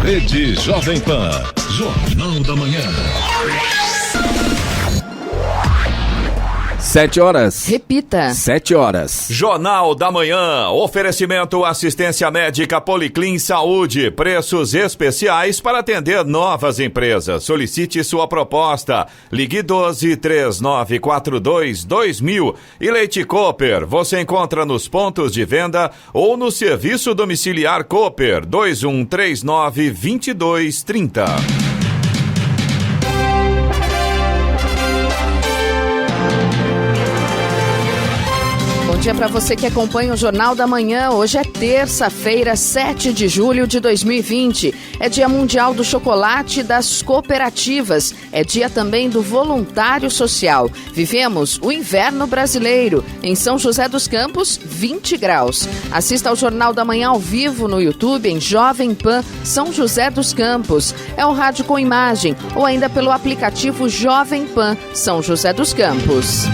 Rede Jovem Pan, Jornal da Manhã. 7 horas. Repita. 7 horas. Jornal da Manhã. Oferecimento assistência médica Policlin Saúde. Preços especiais para atender novas empresas. Solicite sua proposta. Ligue 12-3942-2000. E Leite Cooper. Você encontra nos pontos de venda ou no serviço domiciliar Cooper 2139-2230. Bom dia para você que acompanha o Jornal da Manhã. Hoje é terça-feira, 7 de julho de 2020. É Dia Mundial do Chocolate e das Cooperativas. É dia também do Voluntário Social. Vivemos o inverno brasileiro. Em São José dos Campos, 20 graus. Assista ao Jornal da Manhã ao vivo no YouTube em Jovem Pan São José dos Campos. É o rádio com imagem ou ainda pelo aplicativo Jovem Pan São José dos Campos.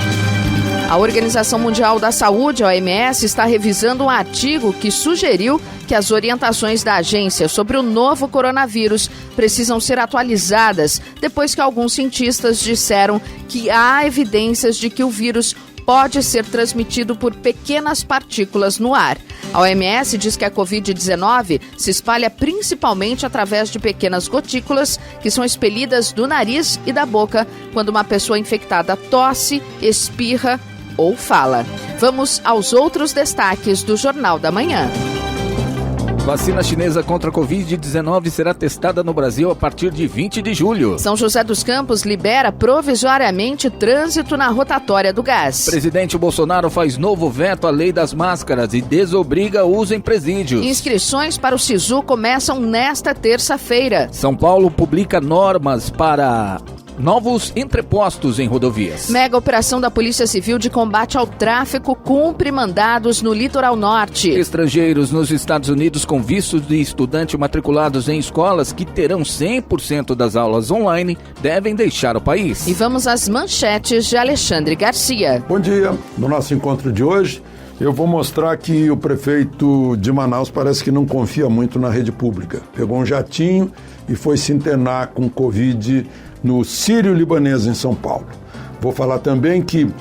A Organização Mundial da Saúde, a OMS, está revisando um artigo que sugeriu que as orientações da agência sobre o novo coronavírus precisam ser atualizadas depois que alguns cientistas disseram que há evidências de que o vírus pode ser transmitido por pequenas partículas no ar. A OMS diz que a Covid-19 se espalha principalmente através de pequenas gotículas que são expelidas do nariz e da boca quando uma pessoa infectada tosse, espirra ou fala. Vamos aos outros destaques do Jornal da Manhã. Vacina chinesa contra a Covid-19 será testada no Brasil a partir de 20 de julho. São José dos Campos libera provisoriamente trânsito na rotatória do gás. Presidente Bolsonaro faz novo veto à lei das máscaras e desobriga o uso em presídios. Inscrições para o SISU começam nesta terça-feira. São Paulo publica normas para novos entrepostos em rodovias. Mega operação da Polícia Civil de combate ao tráfico cumpre mandados no litoral norte. Estrangeiros nos Estados Unidos com vistos de estudante matriculados em escolas que terão 100% das aulas online devem deixar o país. E vamos às manchetes de Alexandre Garcia. Bom dia. No nosso encontro de hoje, eu vou mostrar que o prefeito de Manaus parece que não confia muito na rede pública. Pegou um jatinho e foi se internar com Covid no Sírio-Libanês, em São Paulo. Vou falar também que o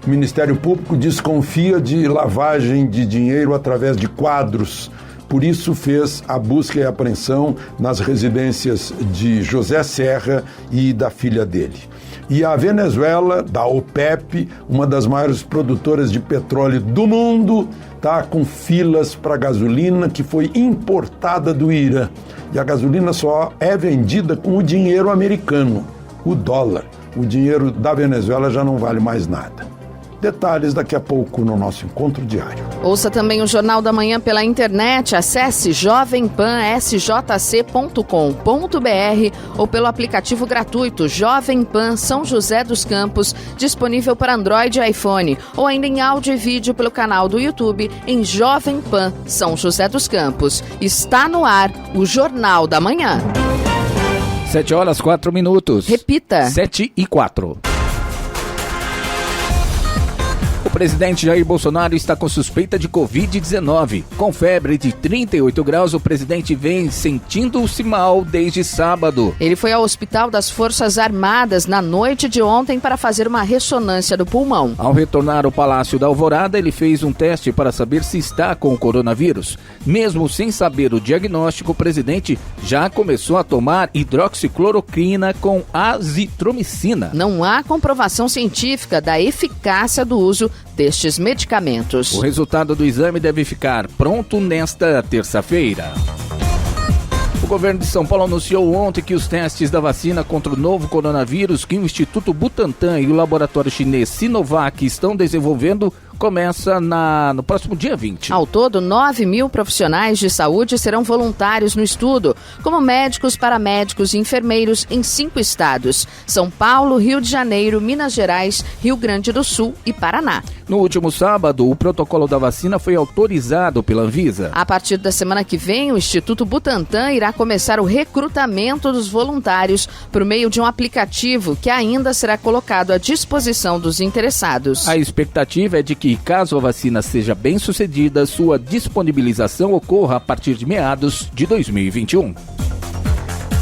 Ministério Público desconfia de lavagem de dinheiro através de quadros. Por isso fez a busca e a apreensão nas residências de José Serra e da filha dele. E a Venezuela, da OPEP, uma das maiores produtoras de petróleo do mundo, está com filas para gasolina que foi importada do Irã. E a gasolina só é vendida com o dinheiro americano, o dólar. O dinheiro da Venezuela já não vale mais nada. Detalhes daqui a pouco no nosso encontro diário. Ouça também o Jornal da Manhã pela internet. Acesse jovempansjc.com.br ou pelo aplicativo gratuito Jovem Pan São José dos Campos, disponível para Android e iPhone, ou ainda em áudio e vídeo pelo canal do YouTube em Jovem Pan São José dos Campos. Está no ar o Jornal da Manhã. 7 horas 4 minutos. Repita. 7 e 4. O presidente Jair Bolsonaro está com suspeita de Covid-19. Com febre de 38 graus, o presidente vem sentindo-se mal desde sábado. Ele foi ao Hospital das Forças Armadas na noite de ontem para fazer uma ressonância do pulmão. Ao retornar ao Palácio da Alvorada, ele fez um teste para saber se está com o coronavírus. Mesmo sem saber o diagnóstico, o presidente já começou a tomar hidroxicloroquina com azitromicina. Não há comprovação científica da eficácia do uso destes medicamentos. O resultado do exame deve ficar pronto nesta terça-feira. O governo de São Paulo anunciou ontem que os testes da vacina contra o novo coronavírus que o Instituto Butantan e o laboratório chinês Sinovac estão desenvolvendo começa no próximo dia 20. Ao todo, 9 mil profissionais de saúde serão voluntários no estudo, como médicos, paramédicos e enfermeiros em 5 estados: São Paulo, Rio de Janeiro, Minas Gerais, Rio Grande do Sul e Paraná. No último sábado, o protocolo da vacina foi autorizado pela Anvisa. A partir da semana que vem, o Instituto Butantan irá começar o recrutamento dos voluntários por meio de um aplicativo que ainda será colocado à disposição dos interessados. A expectativa é de que, caso a vacina seja bem sucedida, sua disponibilização ocorra a partir de meados de 2021.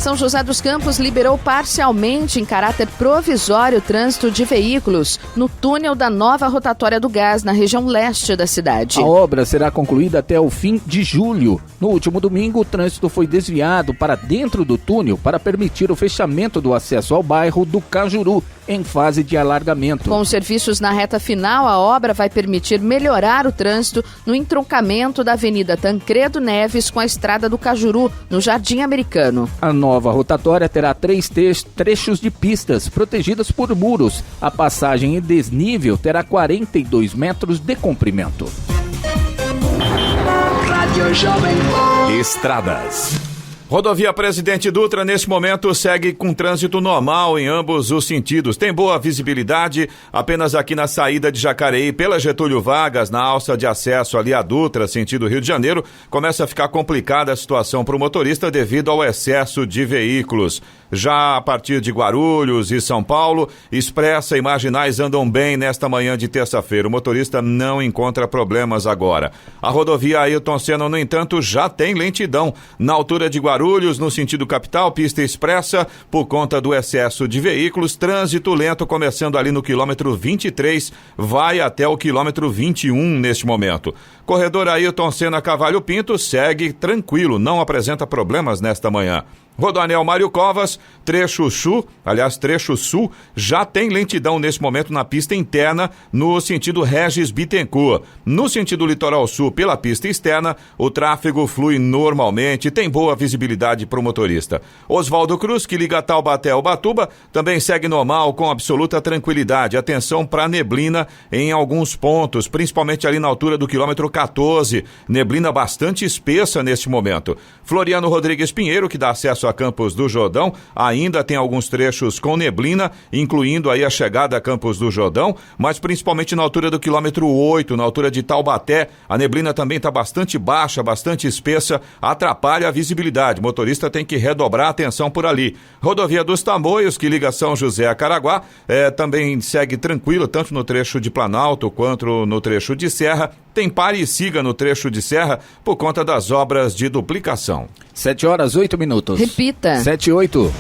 São José dos Campos liberou parcialmente, em caráter provisório, o trânsito de veículos no túnel da nova rotatória do gás, na região leste da cidade. A obra será concluída até o fim de julho. No último domingo, o trânsito foi desviado para dentro do túnel para permitir o fechamento do acesso ao bairro do Cajuru, em fase de alargamento. Com os serviços na reta final, a obra vai permitir melhorar o trânsito no entroncamento da Avenida Tancredo Neves com a Estrada do Cajuru, no Jardim Americano. A nova rotatória terá 3 trechos de pistas protegidas por muros. A passagem em desnível terá 42 metros de comprimento. Estradas. Rodovia Presidente Dutra, neste momento, segue com trânsito normal em ambos os sentidos. Tem boa visibilidade apenas aqui na saída de Jacareí pela Getúlio Vargas, na alça de acesso ali a Dutra, sentido Rio de Janeiro. Começa a ficar complicada a situação para o motorista devido ao excesso de veículos. Já a partir de Guarulhos e São Paulo, Expressa e Marginais andam bem nesta manhã de terça-feira. O motorista não encontra problemas agora. A rodovia Ailton Senna, no entanto, já tem lentidão. Na altura de Guarulhos, no sentido capital, pista expressa, por conta do excesso de veículos, trânsito lento começando ali no quilômetro 23, vai até o quilômetro 21 neste momento. Corredor Ailton Senna Cavalho Pinto segue tranquilo, não apresenta problemas nesta manhã. Rodoanel Mário Covas, trecho sul, já tem lentidão nesse momento na pista interna, no sentido Regis Bittencourt. No sentido litoral sul, pela pista externa, o tráfego flui normalmente, tem boa visibilidade para o motorista. Oswaldo Cruz, que liga Taubaté ao Ubatuba, também segue normal, com absoluta tranquilidade. Atenção para neblina em alguns pontos, principalmente ali na altura do quilômetro 14. Neblina bastante espessa neste momento. Floriano Rodrigues Pinheiro, que dá acesso a Campos do Jordão, ainda tem alguns trechos com neblina, incluindo aí a chegada a Campos do Jordão, mas principalmente na altura do quilômetro 8, na altura de Taubaté, a neblina também está bastante baixa, bastante espessa, atrapalha a visibilidade. O motorista tem que redobrar a atenção por ali. Rodovia dos Tamoios, que liga São José a Caraguá, também segue tranquilo, tanto no trecho de Planalto quanto no trecho de Serra. Tem pare e siga no trecho de Serra por conta das obras de duplicação. 7h08. Repita. 7h08.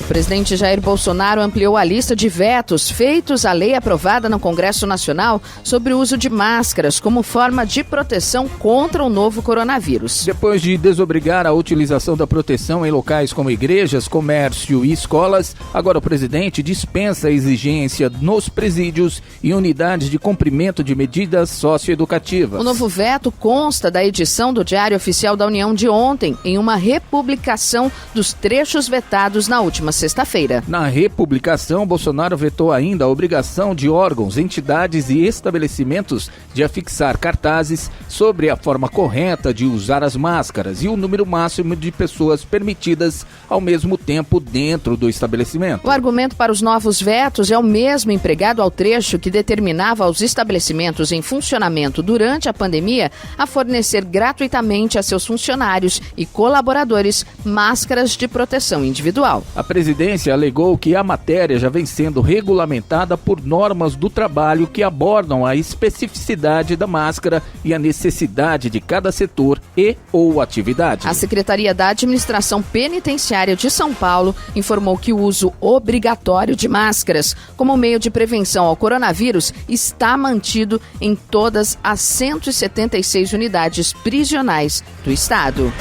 O presidente Jair Bolsonaro ampliou a lista de vetos feitos à lei aprovada no Congresso Nacional sobre o uso de máscaras como forma de proteção contra o novo coronavírus. Depois de desobrigar a utilização da proteção em locais como igrejas, comércio e escolas, agora o presidente dispensa a exigência nos presídios e unidades de cumprimento de medidas socioeducativas. O novo veto consta da edição do Diário Oficial da União de ontem, em uma republicação dos trechos vetados na última sexta-feira. Na republicação, Bolsonaro vetou ainda a obrigação de órgãos, entidades e estabelecimentos de afixar cartazes sobre a forma correta de usar as máscaras e o número máximo de pessoas permitidas ao mesmo tempo dentro do estabelecimento. O argumento para os novos vetos é o mesmo empregado ao trecho que determinava aos estabelecimentos em funcionamento durante a pandemia a fornecer gratuitamente a seus funcionários e colaboradores máscaras de proteção individual. A presidência alegou que a matéria já vem sendo regulamentada por normas do trabalho que abordam a especificidade da máscara e a necessidade de cada setor e ou atividade. A Secretaria da Administração Penitenciária de São Paulo informou que o uso obrigatório de máscaras como meio de prevenção ao coronavírus está mantido em todas as 176 unidades prisionais do estado.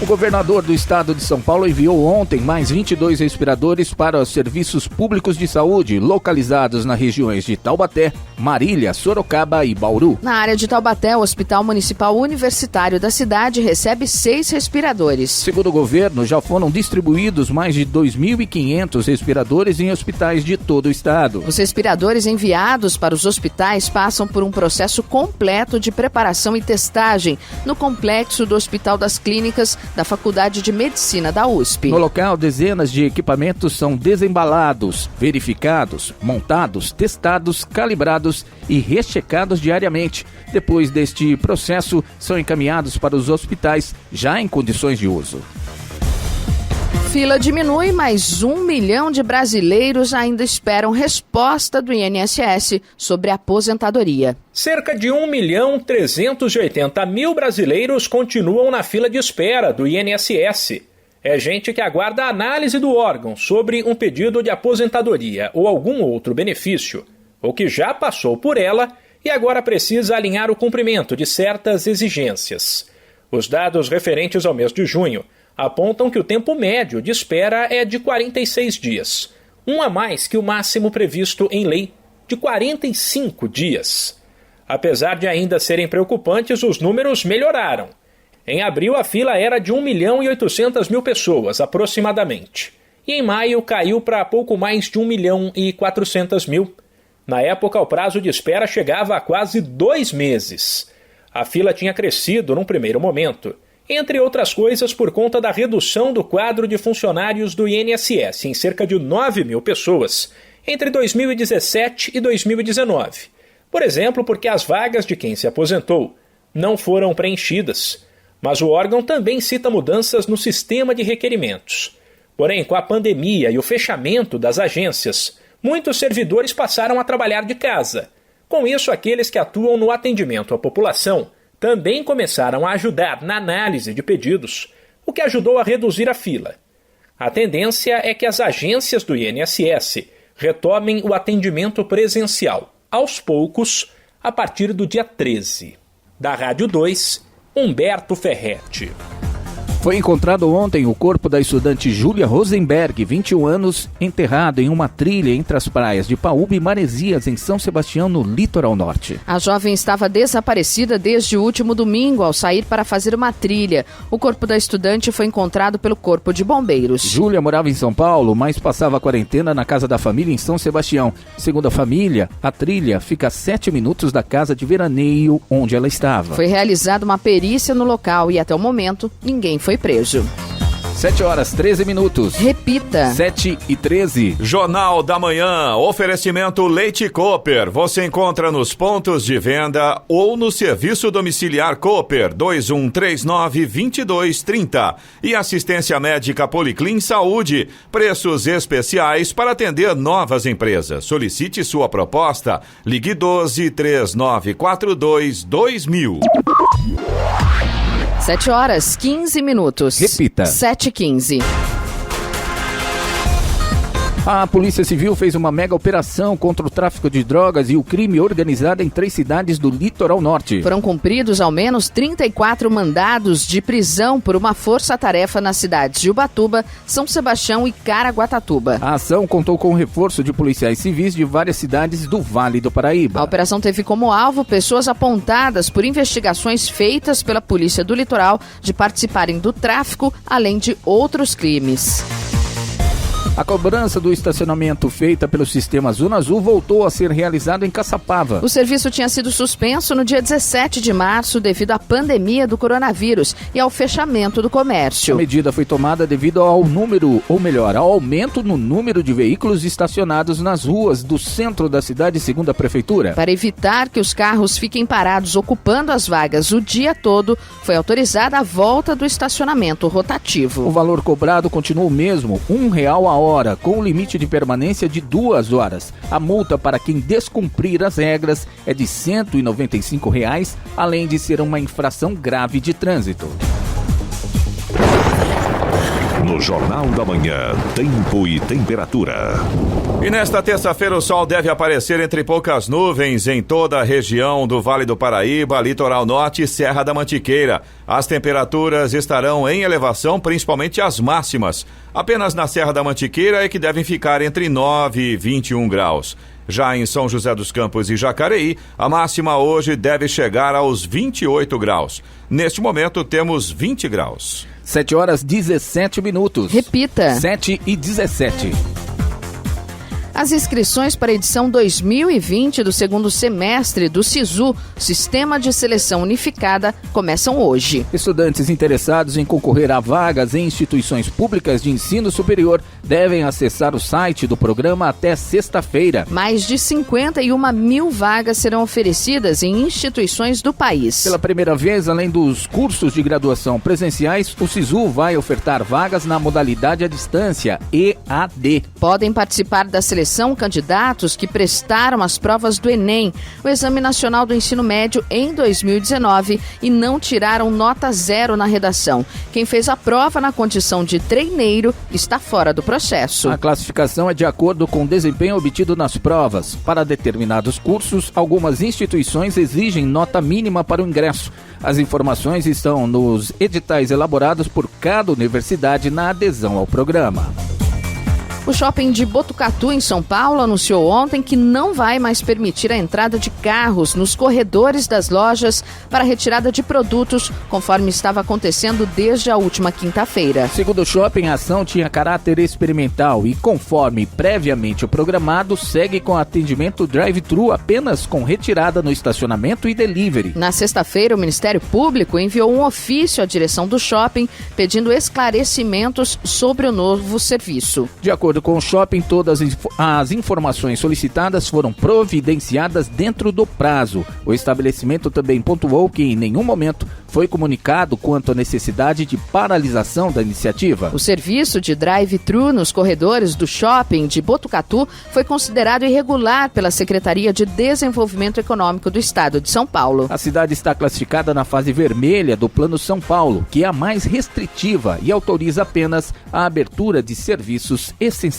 O governador do estado de São Paulo enviou ontem mais 22 respiradores para os serviços públicos de saúde localizados nas regiões de Taubaté, Marília, Sorocaba e Bauru. Na área de Taubaté, o Hospital Municipal Universitário da cidade recebe 6 respiradores. Segundo o governo, já foram distribuídos mais de 2.500 respiradores em hospitais de todo o estado. Os respiradores enviados para os hospitais passam por um processo completo de preparação e testagem no complexo do Hospital das Clínicas da Faculdade de Medicina da USP. No local, dezenas de equipamentos são desembalados, verificados, montados, testados, calibrados e rechecados diariamente. Depois deste processo, são encaminhados para os hospitais já em condições de uso. Fila diminui, mas 1 milhão de brasileiros ainda esperam resposta do INSS sobre a aposentadoria. Cerca de 1.380.000 brasileiros continuam na fila de espera do INSS. É gente que aguarda a análise do órgão sobre um pedido de aposentadoria ou algum outro benefício, ou que já passou por ela e agora precisa alinhar o cumprimento de certas exigências. Os dados referentes ao mês de junho apontam que o tempo médio de espera é de 46 dias, um a mais que o máximo previsto em lei, de 45 dias. Apesar de ainda serem preocupantes, os números melhoraram. Em abril, a fila era de 1.800.000 pessoas, aproximadamente. E em maio, caiu para pouco mais de 1.400.000. Na época, o prazo de espera chegava a quase 2 meses. A fila tinha crescido num primeiro momento, entre outras coisas por conta da redução do quadro de funcionários do INSS em cerca de 9.000 pessoas, entre 2017 e 2019. Por exemplo, porque as vagas de quem se aposentou não foram preenchidas. Mas o órgão também cita mudanças no sistema de requerimentos. Porém, com a pandemia e o fechamento das agências, muitos servidores passaram a trabalhar de casa. Com isso, aqueles que atuam no atendimento à população também começaram a ajudar na análise de pedidos, o que ajudou a reduzir a fila. A tendência é que as agências do INSS retomem o atendimento presencial, aos poucos, a partir do dia 13. Da Rádio 2, Humberto Ferretti. Foi encontrado ontem o corpo da estudante Júlia Rosenberg, 21 anos, enterrado em uma trilha entre as praias de Paúba e Maresias, em São Sebastião, no litoral norte. A jovem estava desaparecida desde o último domingo, ao sair para fazer uma trilha. O corpo da estudante foi encontrado pelo Corpo de Bombeiros. Júlia morava em São Paulo, mas passava a quarentena na casa da família em São Sebastião. Segundo a família, a trilha fica a 7 minutos da casa de veraneio onde ela estava. Foi realizada uma perícia no local e, até o momento, ninguém foi preso. 7h13. Repita. 7h13. Jornal da Manhã, oferecimento Leite Cooper. Você encontra nos pontos de venda ou no serviço domiciliar Cooper 2139-2230. E assistência médica Policlin Saúde. Preços especiais para atender novas empresas. Solicite sua proposta. Ligue 12-3942-2000. 7h15. Repita. 7h15. A Polícia Civil fez uma mega operação contra o tráfico de drogas e o crime organizado em 3 cidades do litoral norte. Foram cumpridos ao menos 34 mandados de prisão por uma força-tarefa nas cidades de Ubatuba, São Sebastião e Caraguatatuba. A ação contou com o reforço de policiais civis de várias cidades do Vale do Paraíba. A operação teve como alvo pessoas apontadas por investigações feitas pela Polícia do Litoral de participarem do tráfico, além de outros crimes. A cobrança do estacionamento feita pelo sistema Zona Azul voltou a ser realizada em Caçapava. O serviço tinha sido suspenso no dia 17 de março devido à pandemia do coronavírus e ao fechamento do comércio. A medida foi tomada devido ao ao aumento no número de veículos estacionados nas ruas do centro da cidade, segundo a prefeitura. Para evitar que os carros fiquem parados ocupando as vagas o dia todo, foi autorizada a volta do estacionamento rotativo. O valor cobrado continua o mesmo, R$1 a hora, com o limite de permanência de 2 horas. A multa para quem descumprir as regras é de R$195, além de ser uma infração grave de trânsito. No Jornal da Manhã, tempo e temperatura. E nesta terça-feira o sol deve aparecer entre poucas nuvens em toda a região do Vale do Paraíba, Litoral Norte e Serra da Mantiqueira. As temperaturas estarão em elevação, principalmente as máximas. Apenas na Serra da Mantiqueira é que devem ficar entre 9 e 21 graus. Já em São José dos Campos e Jacareí, a máxima hoje deve chegar aos 28 graus. Neste momento temos 20 graus. 7h17. Repita. 7h17. As inscrições para a edição 2020 do segundo semestre do SISU, Sistema de Seleção Unificada, começam hoje. Estudantes interessados em concorrer a vagas em instituições públicas de ensino superior devem acessar o site do programa até sexta-feira. Mais de 51 mil vagas serão oferecidas em instituições do país. Pela primeira vez, além dos cursos de graduação presenciais, o SISU vai ofertar vagas na modalidade à distância, EAD. Podem participar da seleção candidatos que prestaram as provas do Enem, o Exame Nacional do Ensino Médio, em 2019 e não tiraram nota 0 na redação. Quem fez a prova na condição de treineiro está fora do processo. A classificação é de acordo com o desempenho obtido nas provas. Para determinados cursos, algumas instituições exigem nota mínima para o ingresso. As informações estão nos editais elaborados por cada universidade na adesão ao programa. O shopping de Botucatu, em São Paulo, anunciou ontem que não vai mais permitir a entrada de carros nos corredores das lojas para retirada de produtos, conforme estava acontecendo desde a última quinta-feira. Segundo o shopping, a ação tinha caráter experimental e, conforme previamente programado, segue com atendimento drive-thru apenas com retirada no estacionamento e delivery. Na sexta-feira, o Ministério Público enviou um ofício à direção do shopping pedindo esclarecimentos sobre o novo serviço. De acordo com o shopping, todas as informações solicitadas foram providenciadas dentro do prazo. O estabelecimento também pontuou que em nenhum momento foi comunicado quanto à necessidade de paralisação da iniciativa. O serviço de drive-thru nos corredores do shopping de Botucatu foi considerado irregular pela Secretaria de Desenvolvimento Econômico do Estado de São Paulo. A cidade está classificada na fase vermelha do Plano São Paulo, que é a mais restritiva e autoriza apenas a abertura de serviços essenciais.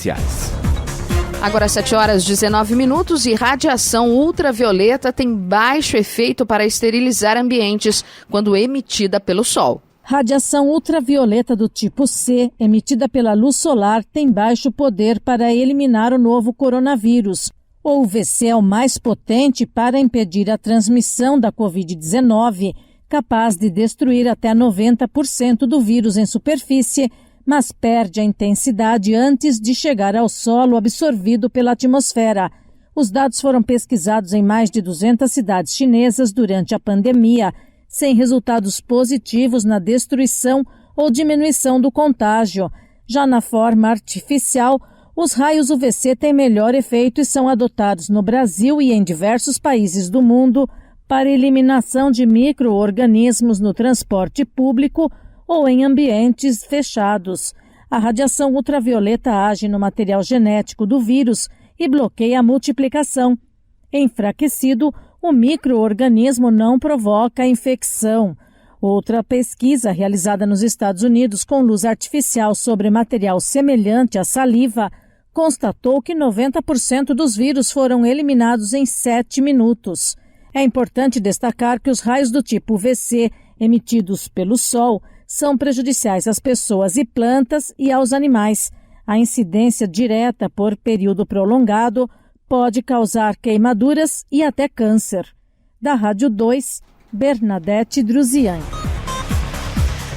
Agora 7h19 e radiação ultravioleta tem baixo efeito para esterilizar ambientes quando emitida pelo sol. Radiação ultravioleta do tipo C, emitida pela luz solar, tem baixo poder para eliminar o novo coronavírus. O UVC é o mais potente para impedir a transmissão da Covid-19, capaz de destruir até 90% do vírus em superfície, mas perde a intensidade antes de chegar ao solo absorvido pela atmosfera. Os dados foram pesquisados em mais de 200 cidades chinesas durante a pandemia, sem resultados positivos na destruição ou diminuição do contágio. Já na forma artificial, os raios UVC têm melhor efeito e são adotados no Brasil e em diversos países do mundo para eliminação de micro-organismos no transporte público ou em ambientes fechados. A radiação ultravioleta age no material genético do vírus e bloqueia a multiplicação. Enfraquecido, o micro-organismo não provoca infecção. Outra pesquisa realizada nos Estados Unidos com luz artificial sobre material semelhante à saliva constatou que 90% dos vírus foram eliminados em 7 minutos. É importante destacar que os raios do tipo UVC emitidos pelo Sol são prejudiciais às pessoas e plantas e aos animais. A incidência direta por período prolongado pode causar queimaduras e até câncer. Da Rádio 2, Bernadette Druzian.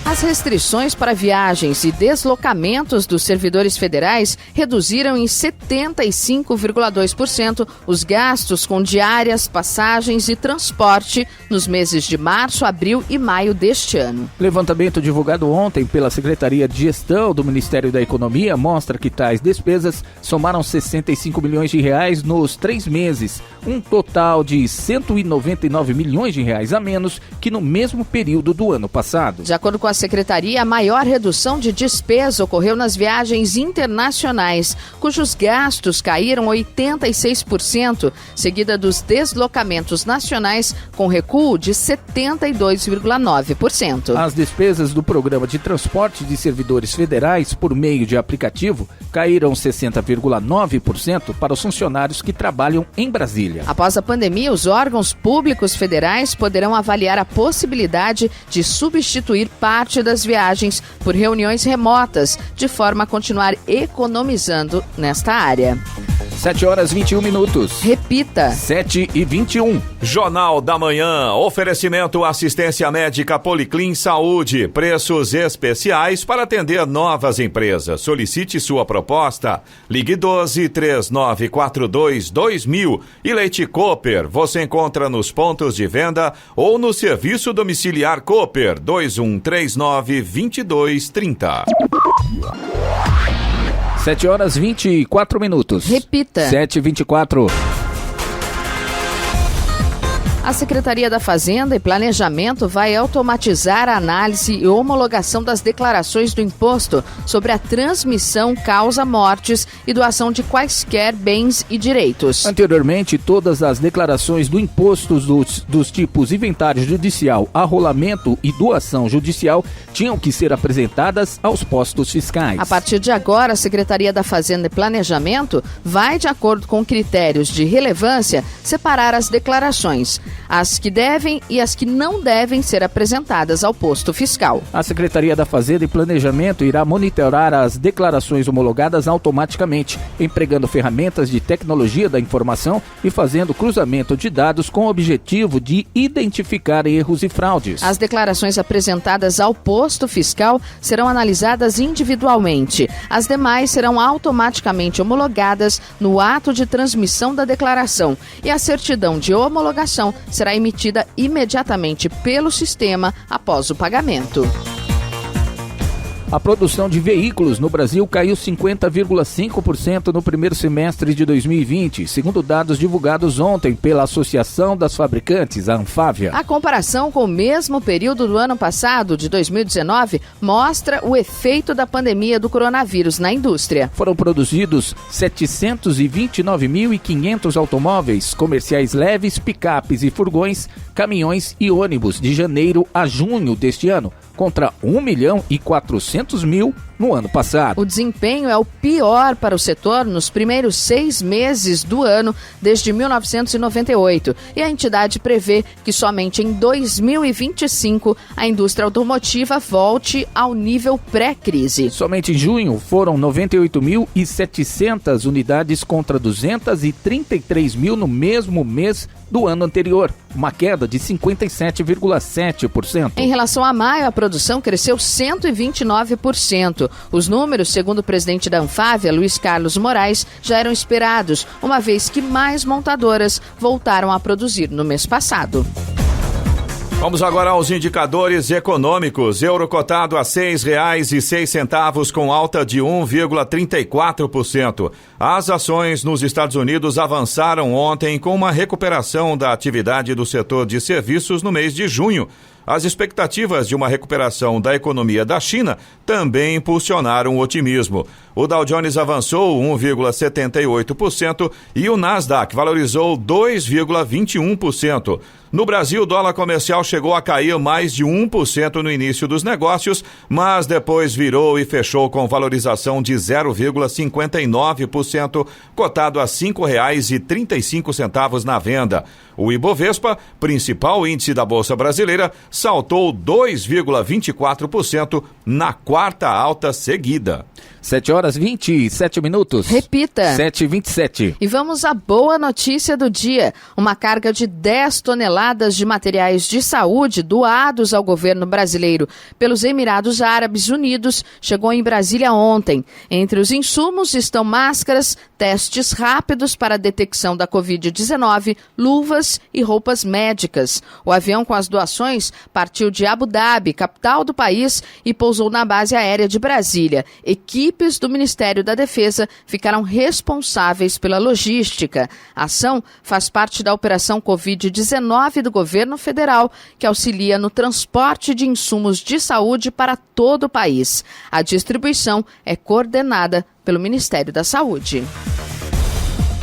As restrições para viagens e deslocamentos dos servidores federais reduziram em 75,2% os gastos com diárias, passagens e transporte nos meses de março, abril e maio deste ano. Levantamento divulgado ontem pela Secretaria de Gestão do Ministério da Economia mostra que tais despesas somaram 65 milhões de reais nos 3 meses, um total de 199 milhões de reais a menos que no mesmo período do ano passado. De acordo com a Secretaria, a maior redução de despesa ocorreu nas viagens internacionais, cujos gastos caíram 86%, seguida dos deslocamentos nacionais, com recuo de 72,9%. As despesas do Programa de Transporte de Servidores Federais por meio de aplicativo caíram 60,9% para os funcionários que trabalham em Brasília. Após a pandemia, os órgãos públicos federais poderão avaliar a possibilidade de substituir parte das viagens por reuniões remotas, de forma a continuar economizando nesta área. 7 horas 21 minutos. Repita. 7h21. Jornal da Manhã. Oferecimento assistência médica Policlin Saúde. Preços especiais para atender novas empresas. Solicite sua proposta. Ligue 12-3942-2000. E Leite Cooper. Você encontra nos pontos de venda ou no serviço domiciliar Cooper 2139-2230. 7 horas 24 minutos. Repita. 7h24. A Secretaria da Fazenda e Planejamento vai automatizar a análise e homologação das declarações do imposto sobre a transmissão, causa-mortes e doação de quaisquer bens e direitos. Anteriormente, todas as declarações do imposto dos tipos inventário judicial, arrolamento e doação judicial tinham que ser apresentadas aos postos fiscais. A partir de agora, a Secretaria da Fazenda e Planejamento vai, de acordo com critérios de relevância, separar as declarações, as que devem e as que não devem ser apresentadas ao posto fiscal. A Secretaria da Fazenda e Planejamento irá monitorar as declarações homologadas automaticamente, empregando ferramentas de tecnologia da informação e fazendo cruzamento de dados com o objetivo de identificar erros e fraudes. As declarações apresentadas ao posto fiscal serão analisadas individualmente. As demais serão automaticamente homologadas no ato de transmissão da declaração e a certidão de homologação será emitida imediatamente pelo sistema após o pagamento. A produção de veículos no Brasil caiu 50,5% no primeiro semestre de 2020, segundo dados divulgados ontem pela Associação das Fabricantes, a Anfávia. A comparação com o mesmo período do ano passado, de 2019, mostra o efeito da pandemia do coronavírus na indústria. Foram produzidos 729.500 automóveis, comerciais leves, picapes e furgões, caminhões e ônibus de janeiro a junho deste ano, contra 1.400.000 no ano passado. O desempenho é o pior para o setor nos primeiros 6 meses do ano, desde 1998, e a entidade prevê que somente em 2025 a indústria automotiva volte ao nível pré-crise. Somente em junho foram 98.700 unidades contra 233.000 no mesmo mês do ano anterior, uma queda de 57,7%. Em relação a maio, a produção cresceu 129%. Os números, segundo o presidente da Anfávia, Luiz Carlos Moraes, já eram esperados, uma vez que mais montadoras voltaram a produzir no mês passado. Vamos agora aos indicadores econômicos. Euro cotado a R$ 6,06 com alta de 1,34%. As ações nos Estados Unidos avançaram ontem com uma recuperação da atividade do setor de serviços no mês de junho. As expectativas de uma recuperação da economia da China também impulsionaram o otimismo. O Dow Jones avançou 1,78% e o Nasdaq valorizou 2,21%. No Brasil, o dólar comercial chegou a cair mais de 1% no início dos negócios, mas depois virou e fechou com valorização de 0,59%, cotado a R$ 5,35 na venda. O Ibovespa, principal índice da Bolsa Brasileira, saltou 2,24% na quarta alta seguida. 7 horas 27 minutos. Repita. 7h27. E vamos à boa notícia do dia. Uma carga de 10 toneladas de materiais de saúde doados ao governo brasileiro pelos Emirados Árabes Unidos chegou em Brasília ontem. Entre os insumos estão máscaras, testes rápidos para a detecção da Covid-19, luvas e roupas médicas. O avião com as doações partiu de Abu Dhabi, capital do país, e pousou na base aérea de Brasília. Equipes do Ministério da Defesa ficaram responsáveis pela logística. A ação faz parte da Operação Covid-19 do governo federal, que auxilia no transporte de insumos de saúde para todo o país. A distribuição é coordenada pelo Ministério da Saúde.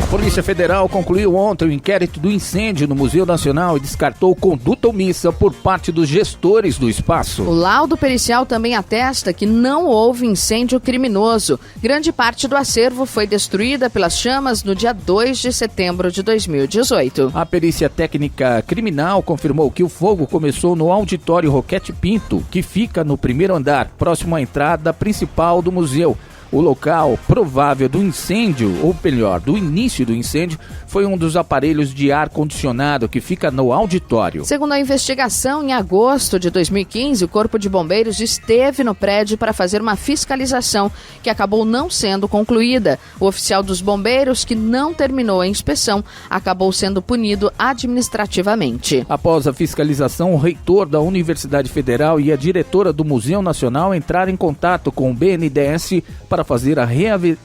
A Polícia Federal concluiu ontem o inquérito do incêndio no Museu Nacional e descartou conduta omissa por parte dos gestores do espaço. O laudo pericial também atesta que não houve incêndio criminoso. Grande parte do acervo foi destruída pelas chamas no dia 2 de setembro de 2018. A perícia técnica criminal confirmou que o fogo começou no auditório Roquete Pinto, que fica no primeiro andar, próximo à entrada principal do museu. O local provável do incêndio, ou melhor, do início do incêndio, foi um dos aparelhos de ar-condicionado que fica no auditório. Segundo a investigação, em agosto de 2015, o Corpo de Bombeiros esteve no prédio para fazer uma fiscalização, que acabou não sendo concluída. O oficial dos bombeiros, que não terminou a inspeção, acabou sendo punido administrativamente. Após a fiscalização, o reitor da Universidade Federal e a diretora do Museu Nacional entraram em contato com o BNDES para fazer a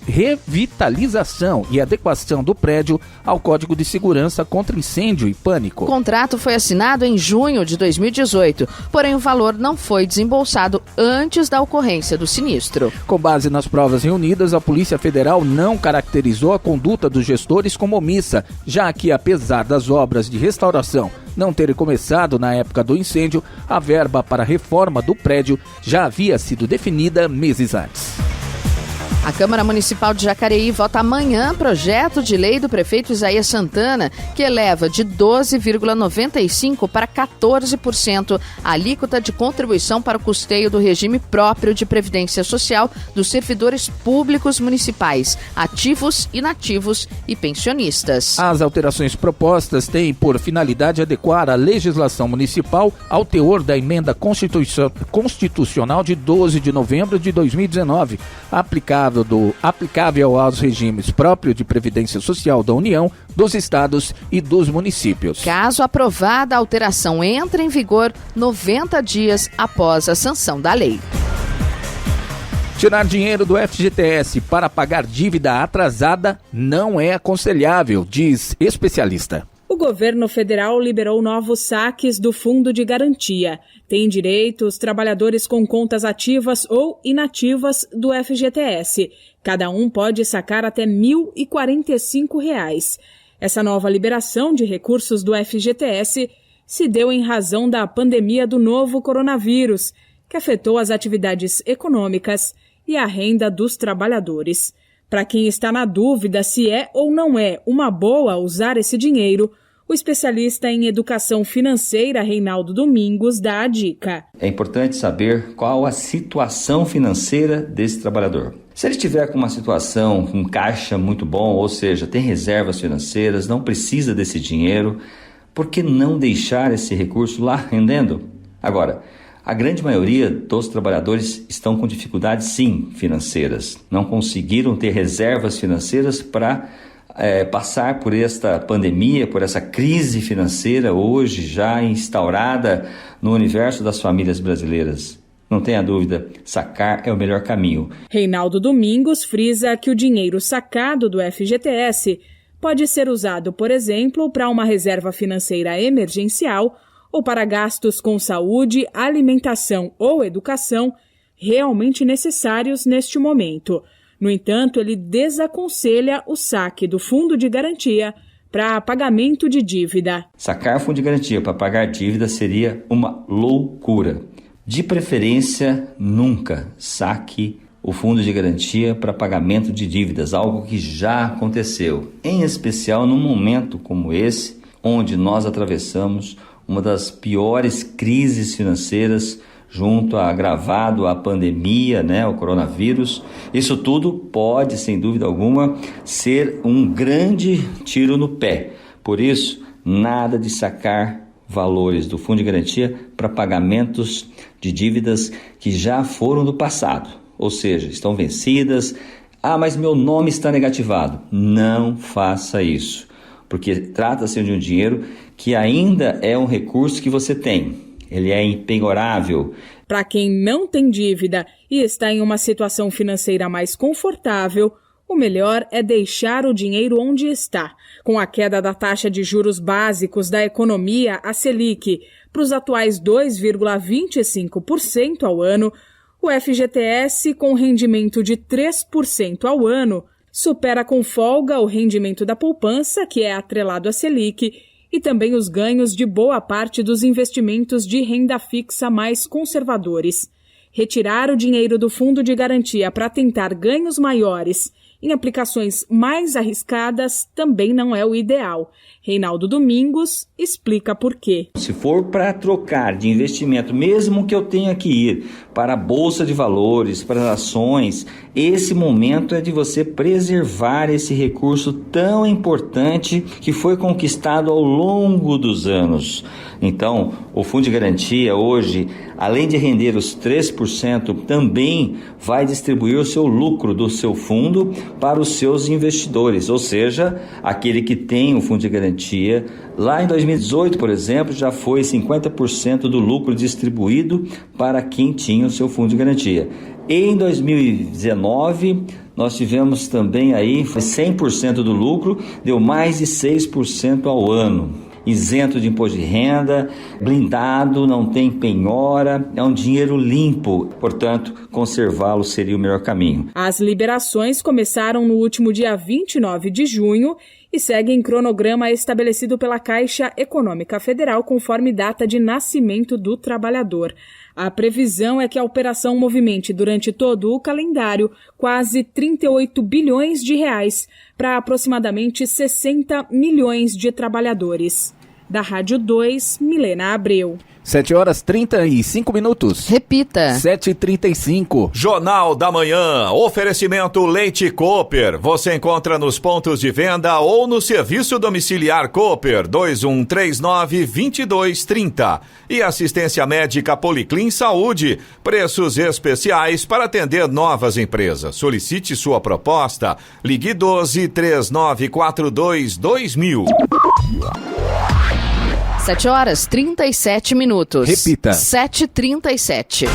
revitalização e adequação do prédio ao Código de Segurança contra Incêndio e Pânico. O contrato foi assinado em junho de 2018, porém o valor não foi desembolsado antes da ocorrência do sinistro. Com base nas provas reunidas, a Polícia Federal não caracterizou a conduta dos gestores como omissa, já que, apesar das obras de restauração não terem começado na época do incêndio, a verba para a reforma do prédio já havia sido definida meses antes. A Câmara Municipal de Jacareí vota amanhã projeto de lei do prefeito Isaías Santana, que eleva de 12,95% para 14% a alíquota de contribuição para o custeio do regime próprio de previdência social dos servidores públicos municipais, ativos, inativos e pensionistas. As alterações propostas têm por finalidade adequar a legislação municipal ao teor da emenda constitucional de 12 de novembro de 2019, aplicável aos regimes próprios de previdência social da União, dos estados e dos municípios. Caso aprovada, a alteração entra em vigor 90 dias após a sanção da lei. Tirar dinheiro do FGTS para pagar dívida atrasada não é aconselhável, diz especialista. O governo federal liberou novos saques do Fundo de Garantia. Tem direito os trabalhadores com contas ativas ou inativas do FGTS. Cada um pode sacar até R$ 1.045. Essa nova liberação de recursos do FGTS se deu em razão da pandemia do novo coronavírus, que afetou as atividades econômicas e a renda dos trabalhadores. Para quem está na dúvida se é ou não é uma boa usar esse dinheiro, o especialista em educação financeira, Reinaldo Domingos, dá a dica. É importante saber qual a situação financeira desse trabalhador. Se ele estiver com uma situação, com caixa muito bom, ou seja, tem reservas financeiras, não precisa desse dinheiro, por que não deixar esse recurso lá rendendo? Agora, a grande maioria dos trabalhadores estão com dificuldades, sim, financeiras. Não conseguiram ter reservas financeiras para passar por esta pandemia, por essa crise financeira hoje já instaurada no universo das famílias brasileiras. Não tenha dúvida, sacar é o melhor caminho. Reinaldo Domingos frisa que o dinheiro sacado do FGTS pode ser usado, por exemplo, para uma reserva financeira emergencial ou para gastos com saúde, alimentação ou educação realmente necessários neste momento. No entanto, ele desaconselha o saque do Fundo de Garantia para pagamento de dívida. Sacar Fundo de Garantia para pagar dívida seria uma loucura. De preferência, nunca saque o Fundo de Garantia para pagamento de dívidas, algo que já aconteceu, em especial num momento como esse, onde nós atravessamos uma das piores crises financeiras junto agravado à pandemia, o coronavírus. Isso tudo pode, sem dúvida alguma, ser um grande tiro no pé. Por isso, nada de sacar valores do Fundo de Garantia para pagamentos de dívidas que já foram do passado, ou seja, estão vencidas. Mas meu nome está negativado. Não faça isso, porque trata-se de um dinheiro que ainda é um recurso que você tem. Ele é impenhorável. Para quem não tem dívida e está em uma situação financeira mais confortável, o melhor é deixar o dinheiro onde está. Com a queda da taxa de juros básicos da economia, a Selic, para os atuais 2,25% ao ano, o FGTS, com rendimento de 3% ao ano, supera com folga o rendimento da poupança, que é atrelado à Selic, e também os ganhos de boa parte dos investimentos de renda fixa mais conservadores. Retirar o dinheiro do Fundo de Garantia para tentar ganhos maiores em aplicações mais arriscadas também não é o ideal. Reinaldo Domingos explica por quê. Se for para trocar de investimento, mesmo que eu tenha que ir para a Bolsa de Valores, para as ações, esse momento é de você preservar esse recurso tão importante que foi conquistado ao longo dos anos. Então, o Fundo de Garantia hoje, além de render os 3%, também vai distribuir o seu lucro do seu fundo para os seus investidores, ou seja, aquele que tem o Fundo de Garantia. Lá em 2018, por exemplo, já foi 50% do lucro distribuído para quem tinha o seu Fundo de Garantia. Em 2019, nós tivemos também aí 100% do lucro, deu mais de 6% ao ano. Isento de imposto de renda, blindado, não tem penhora, é um dinheiro limpo, portanto, conservá-lo seria o melhor caminho. As liberações começaram no último dia 29 de junho e seguem cronograma estabelecido pela Caixa Econômica Federal conforme data de nascimento do trabalhador. A previsão é que a operação movimente durante todo o calendário quase 38 bilhões de reais para aproximadamente 60 milhões de trabalhadores. Da Rádio 2, Milena Abreu. 7h35. Repita. 7h35. Jornal da Manhã. Oferecimento Leite Cooper. Você encontra nos pontos de venda ou no serviço domiciliar Cooper 2139-2230. E assistência médica Policlin Saúde. Preços especiais para atender novas empresas. Solicite sua proposta. Ligue 12-3942-2000. 7h37. Repita. 7h37.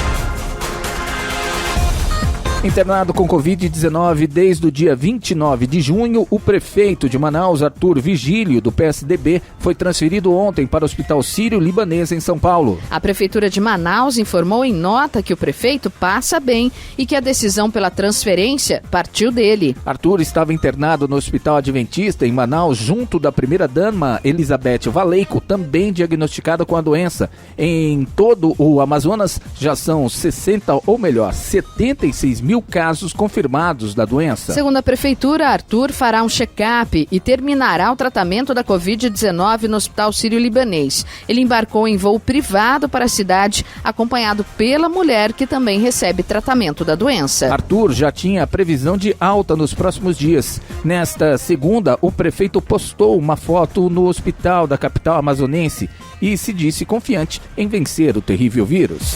Internado com Covid-19 desde o dia 29 de junho, o prefeito de Manaus, Arthur Vigílio, do PSDB, foi transferido ontem para o Hospital Sírio-Libanês, em São Paulo. A Prefeitura de Manaus informou em nota que o prefeito passa bem e que a decisão pela transferência partiu dele. Arthur estava internado no Hospital Adventista, em Manaus, junto da primeira-dama Elizabeth Valeico, também diagnosticada com a doença. Em todo o Amazonas, já são 76 mil casos confirmados da doença. Segundo a Prefeitura, Arthur fará um check-up e terminará o tratamento da Covid-19 no Hospital Sírio-Libanês. Ele embarcou em voo privado para a cidade, acompanhado pela mulher que também recebe tratamento da doença. Arthur já tinha a previsão de alta nos próximos dias. Nesta segunda, o prefeito postou uma foto no hospital da capital amazonense e se disse confiante em vencer o terrível vírus.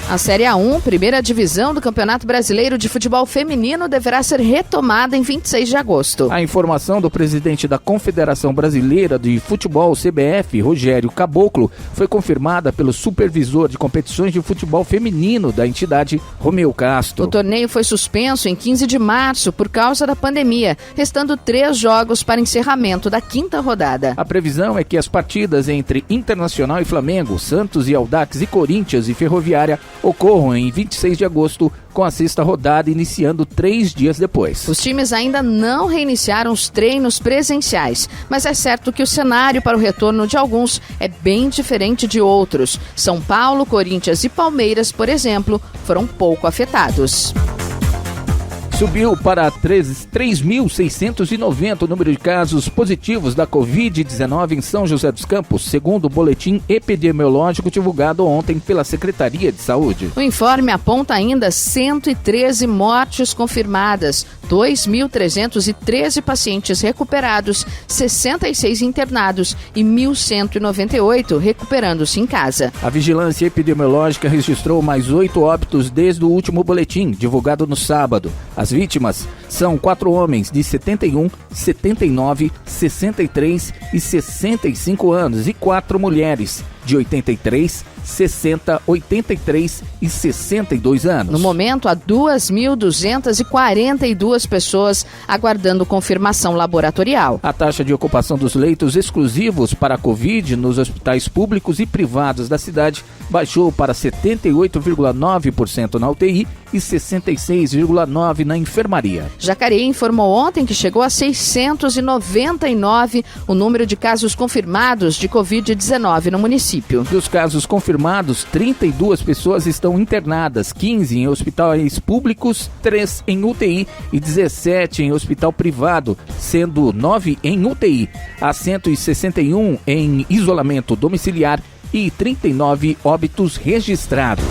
A Série A1, primeira divisão do Campeonato Brasileiro de Futebol Feminino, deverá ser retomada em 26 de agosto. A informação do presidente da Confederação Brasileira de Futebol, CBF, Rogério Caboclo, foi confirmada pelo supervisor de competições de futebol feminino da entidade, Romeu Castro. O torneio foi suspenso em 15 de março por causa da pandemia, restando 3 jogos para encerramento da 5ª rodada. A previsão é que as partidas entre Internacional e Flamengo, Santos e Audax e Corinthians e Ferroviária ocorram em 26 de agosto, com a 6ª rodada iniciando 3 dias depois. Os times ainda não reiniciaram os treinos presenciais, mas é certo que o cenário para o retorno de alguns é bem diferente de outros. São Paulo, Corinthians e Palmeiras, por exemplo, foram pouco afetados. Subiu para 3.690 o número de casos positivos da Covid-19 em São José dos Campos, segundo o boletim epidemiológico divulgado ontem pela Secretaria de Saúde. O informe aponta ainda 113 mortes confirmadas, 2.313 pacientes recuperados, 66 internados e 1.198 recuperando-se em casa. A vigilância epidemiológica registrou mais 8 óbitos desde o último boletim, divulgado no sábado. As vítimas são 4 homens de 71, 79, 63 e 65 anos e 4 mulheres de 83, 60, 83 e 62 anos. No momento, há 2.242 pessoas aguardando confirmação laboratorial. A taxa de ocupação dos leitos exclusivos para a Covid nos hospitais públicos e privados da cidade baixou para 78,9% na UTI e 66,9% na enfermaria. Jacareí informou ontem que chegou a 699 o número de casos confirmados de Covid-19 no município. Dos casos confirmados, 32 pessoas estão internadas, 15 em hospitais públicos, 3 em UTI e 17 em hospital privado, sendo 9 em UTI. Há 161 em isolamento domiciliar e 39 óbitos registrados.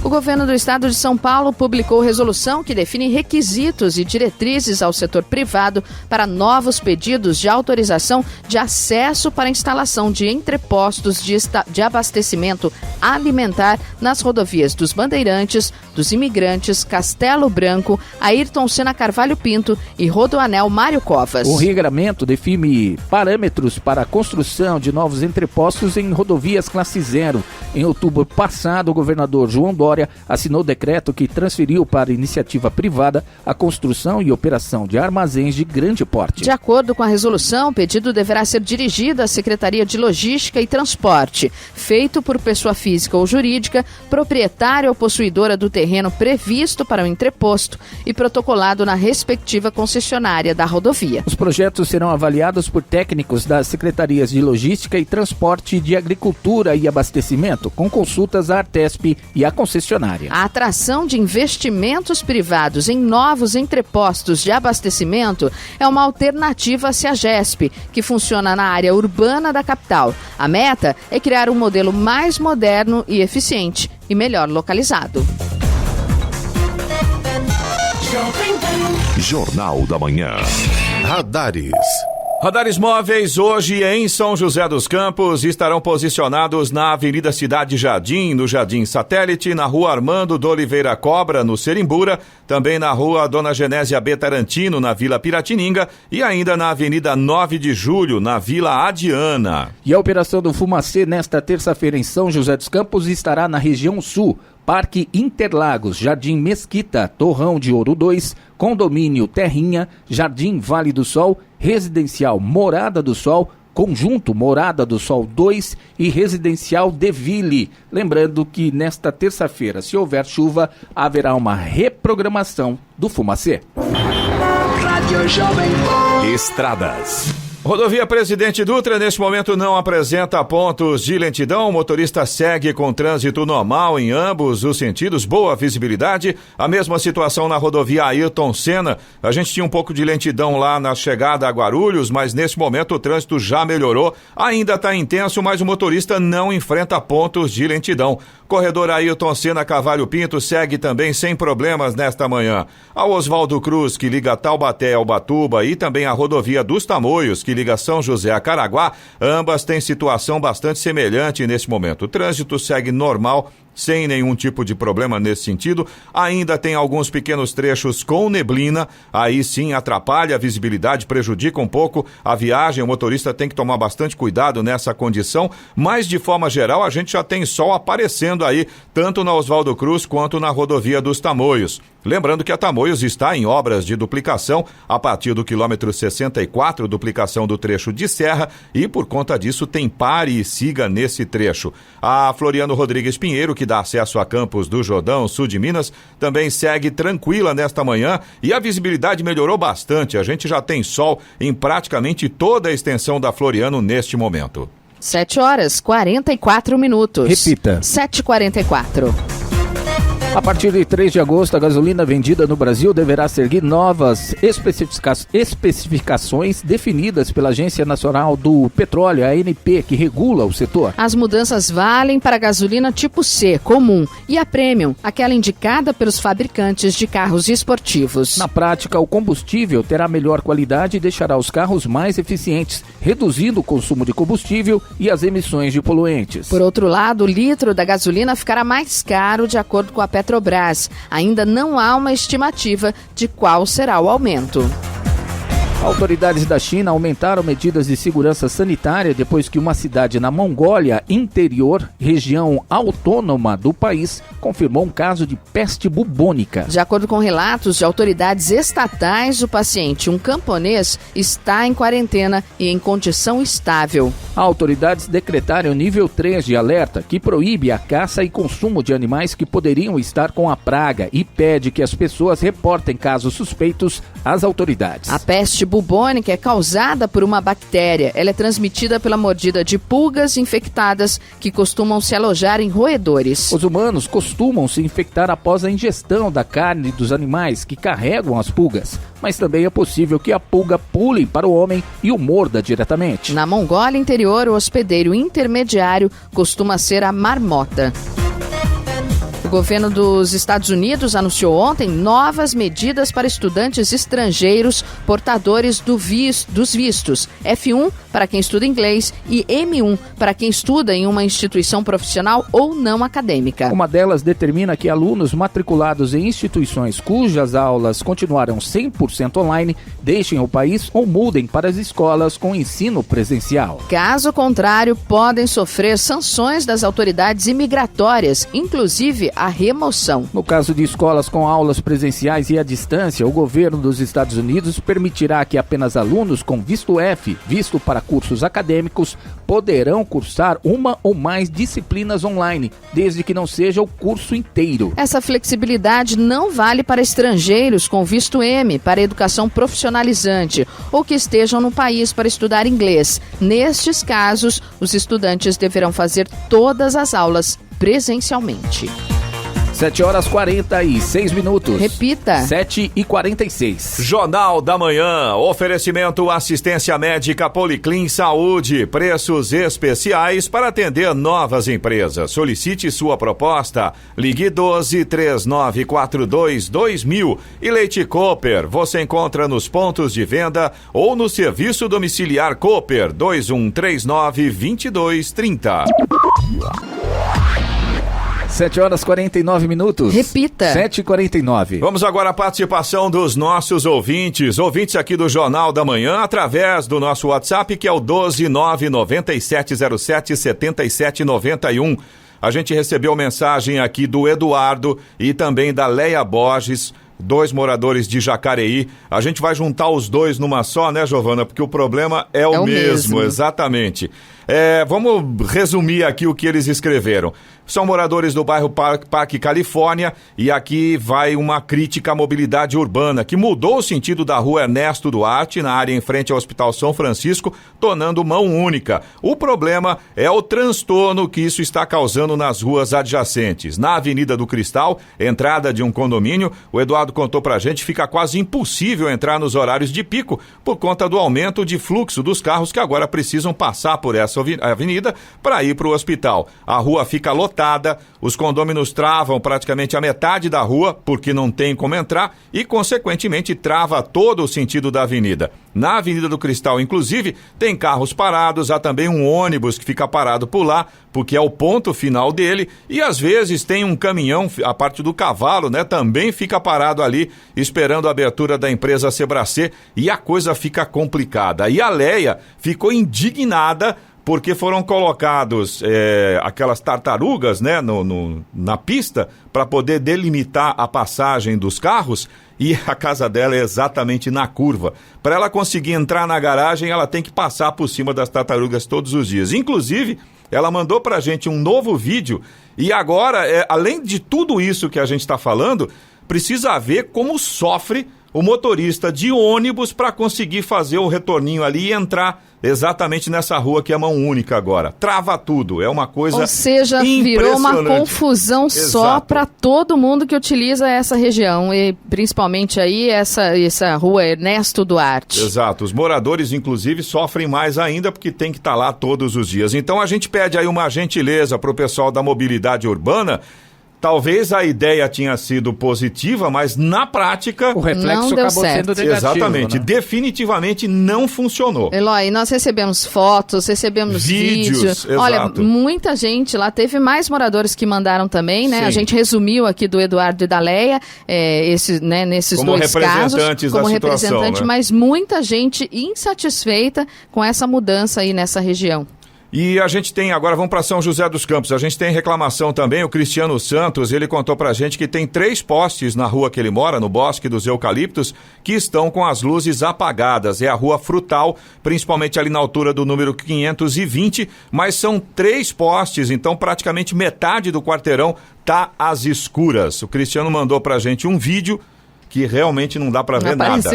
O governo do estado de São Paulo publicou resolução que define requisitos e diretrizes ao setor privado para novos pedidos de autorização de acesso para a instalação de entrepostos de abastecimento alimentar nas rodovias dos Bandeirantes, dos Imigrantes, Castelo Branco, Ayrton Senna Carvalho Pinto e Rodoanel Mário Covas. O regramento define parâmetros para a construção de novos entrepostos em rodovias classe 0. Em outubro passado, o governador João Dória assinou o decreto que transferiu para a iniciativa privada a construção e operação de armazéns de grande porte. De acordo com a resolução, o pedido deverá ser dirigido à Secretaria de Logística e Transporte, feito por pessoa física ou jurídica, proprietária ou possuidora do terreno previsto para o entreposto e protocolado na respectiva concessionária da rodovia. Os projetos serão avaliados por técnicos das Secretarias de Logística e Transporte, de Agricultura e Abastecimento, com consultas à Artesp e à concessionária. A atração de investimentos privados em novos entrepostos de abastecimento é uma alternativa à CEAGESP, que funciona na área urbana da capital. A meta é criar um modelo mais moderno e eficiente e melhor localizado. Jornal da Manhã. Radares. Radares móveis hoje em São José dos Campos estarão posicionados na Avenida Cidade Jardim, no Jardim Satélite, na Rua Armando de Oliveira Cobra, no Serimbura, também na Rua Dona Genésia B. Tarantino, na Vila Piratininga e ainda na Avenida 9 de Julho, na Vila Adiana. E a operação do Fumacê nesta terça-feira em São José dos Campos estará na região sul. Parque Interlagos, Jardim Mesquita, Torrão de Ouro 2, Condomínio Terrinha, Jardim Vale do Sol, Residencial Morada do Sol, Conjunto Morada do Sol 2 e Residencial Deville. Lembrando que nesta terça-feira, se houver chuva, haverá uma reprogramação do Fumacê. Estradas. Rodovia Presidente Dutra, neste momento, não apresenta pontos de lentidão. O motorista segue com trânsito normal em ambos os sentidos, boa visibilidade. A mesma situação na rodovia Ayrton Senna. A gente tinha um pouco de lentidão lá na chegada a Guarulhos, mas nesse momento o trânsito já melhorou. Ainda está intenso, mas o motorista não enfrenta pontos de lentidão. Corredor Ayrton Senna Carvalho Pinto segue também sem problemas nesta manhã. A Oswaldo Cruz, que liga Taubaté ao Batuba, e também a rodovia dos Tamoios, que liga São José a Caraguá, ambas têm situação bastante semelhante neste momento. O trânsito segue normal, sem nenhum tipo de problema nesse sentido. Ainda tem alguns pequenos trechos com neblina, aí sim atrapalha a visibilidade, prejudica um pouco a viagem. O motorista tem que tomar bastante cuidado nessa condição, mas de forma geral a gente já tem sol aparecendo aí, tanto na Oswaldo Cruz quanto na rodovia dos Tamoios. Lembrando que a Tamoios está em obras de duplicação a partir do quilômetro 64, duplicação do trecho de serra, e por conta disso tem pare e siga nesse trecho. A Floriano Rodrigues Pinheiro, que dá acesso a Campos do Jordão, sul de Minas, também segue tranquila nesta manhã e a visibilidade melhorou bastante. A gente já tem sol em praticamente toda a extensão da Floriano neste momento. 7h44. Repita. 7h44. A partir de 3 de agosto, a gasolina vendida no Brasil deverá seguir novas especificações definidas pela Agência Nacional do Petróleo, a ANP, que regula o setor. As mudanças valem para a gasolina tipo C, comum, e a Premium, aquela indicada pelos fabricantes de carros esportivos. Na prática, o combustível terá melhor qualidade e deixará os carros mais eficientes, reduzindo o consumo de combustível e as emissões de poluentes. Por outro lado, o litro da gasolina ficará mais caro de acordo com a Petrobras. Ainda não há uma estimativa de qual será o aumento. Autoridades da China aumentaram medidas de segurança sanitária depois que uma cidade na Mongólia interior, região autônoma do país, confirmou um caso de peste bubônica. De acordo com relatos de autoridades estatais, o paciente, um camponês, está em quarentena e em condição estável. Autoridades decretaram o nível 3 de alerta, que proíbe a caça e consumo de animais que poderiam estar com a praga e pede que as pessoas reportem casos suspeitos às autoridades. A peste bubônica é causada por uma bactéria. Ela é transmitida pela mordida de pulgas infectadas que costumam se alojar em roedores. Os humanos costumam se infectar após a ingestão da carne dos animais que carregam as pulgas, mas também é possível que a pulga pule para o homem e o morda diretamente. Na Mongólia interior, o hospedeiro intermediário costuma ser a marmota. O governo dos Estados Unidos anunciou ontem novas medidas para estudantes estrangeiros portadores dos vistos F1 para quem estuda inglês e M1 para quem estuda em uma instituição profissional ou não acadêmica. Uma delas determina que alunos matriculados em instituições cujas aulas continuarão 100% online deixem o país ou mudem para as escolas com ensino presencial. Caso contrário, podem sofrer sanções das autoridades imigratórias, inclusive a remoção. No caso de escolas com aulas presenciais e à distância, o governo dos Estados Unidos permitirá que apenas alunos com visto F, visto para cursos acadêmicos, poderão cursar uma ou mais disciplinas online, desde que não seja o curso inteiro. Essa flexibilidade não vale para estrangeiros com visto M, para educação profissionalizante, ou que estejam no país para estudar inglês. Nestes casos, os estudantes deverão fazer todas as aulas presencialmente. 7h46. Repita. 7h46. Jornal da Manhã. Oferecimento assistência médica Policlin Saúde. Preços especiais para atender novas empresas. Solicite sua proposta. Ligue 12-3942-2000. E Leite Cooper. Você encontra nos pontos de venda ou no serviço domiciliar Cooper 2139-2230. 7h49. Repita. 7h49. Vamos agora à participação dos nossos ouvintes aqui do Jornal da Manhã, através do nosso WhatsApp, que é o 12997077791. A gente recebeu mensagem aqui do Eduardo e também da Leia Borges, 2 moradores de Jacareí. A gente vai juntar os dois numa só, né, Giovana? Porque o problema é o mesmo. Exatamente. Vamos resumir aqui o que eles escreveram. São moradores do bairro Parque Califórnia e aqui vai uma crítica à mobilidade urbana, que mudou o sentido da rua Ernesto Duarte, na área em frente ao Hospital São Francisco, tornando mão única. O problema é o transtorno que isso está causando nas ruas adjacentes. Na Avenida do Cristal, entrada de um condomínio, o Eduardo contou pra gente, fica quase impossível entrar nos horários de pico por conta do aumento de fluxo dos carros que agora precisam passar por essa avenida para ir para o hospital. A rua fica lotada, os condôminos travam praticamente a metade da rua porque não tem como entrar e, consequentemente, trava todo o sentido da avenida. Na Avenida do Cristal, inclusive, tem carros parados, há também um ônibus que fica parado por lá, porque é o ponto final dele, e às vezes tem um caminhão, a parte do cavalo, né, também fica parado ali, esperando a abertura da empresa Sebracê, e a coisa fica complicada. E a Leia ficou indignada porque foram colocados aquelas tartarugas, né, na pista para poder delimitar a passagem dos carros, e a casa dela é exatamente na curva. Para ela conseguir entrar na garagem, ela tem que passar por cima das tartarugas todos os dias. Inclusive, ela mandou para a gente um novo vídeo e agora, além de tudo isso que a gente está falando, precisa ver como sofre o motorista de ônibus para conseguir fazer o retorninho ali e entrar exatamente nessa rua que é mão única agora. Trava tudo, é uma coisa impressionante. Ou seja, virou uma confusão só para todo mundo que utiliza essa região e principalmente aí essa rua Ernesto Duarte. Exato, os moradores inclusive sofrem mais ainda porque tem que estar lá todos os dias. Então a gente pede aí uma gentileza para o pessoal da mobilidade urbana Talvez a ideia tinha sido positiva, mas na prática... O reflexo não deu acabou certo. sendo negativo. Exatamente. Né? Definitivamente não funcionou. Eloy, nós recebemos fotos, recebemos vídeos. Exato. Olha, muita gente lá. Teve mais moradores que mandaram também, né? Sim. A gente resumiu aqui do Eduardo e da Leia, nesses como dois casos. Como representante, né? Mas muita gente insatisfeita com essa mudança aí nessa região. E a gente tem, agora vamos para São José dos Campos, a gente tem reclamação também, o Cristiano Santos, ele contou pra gente que tem 3 postes na rua que ele mora, no Bosque dos Eucaliptos, que estão com as luzes apagadas. É a Rua Frutal, principalmente ali na altura do número 520, mas são 3 postes, então praticamente metade do quarteirão tá às escuras. O Cristiano mandou pra gente um vídeo que realmente não dá pra ver nada,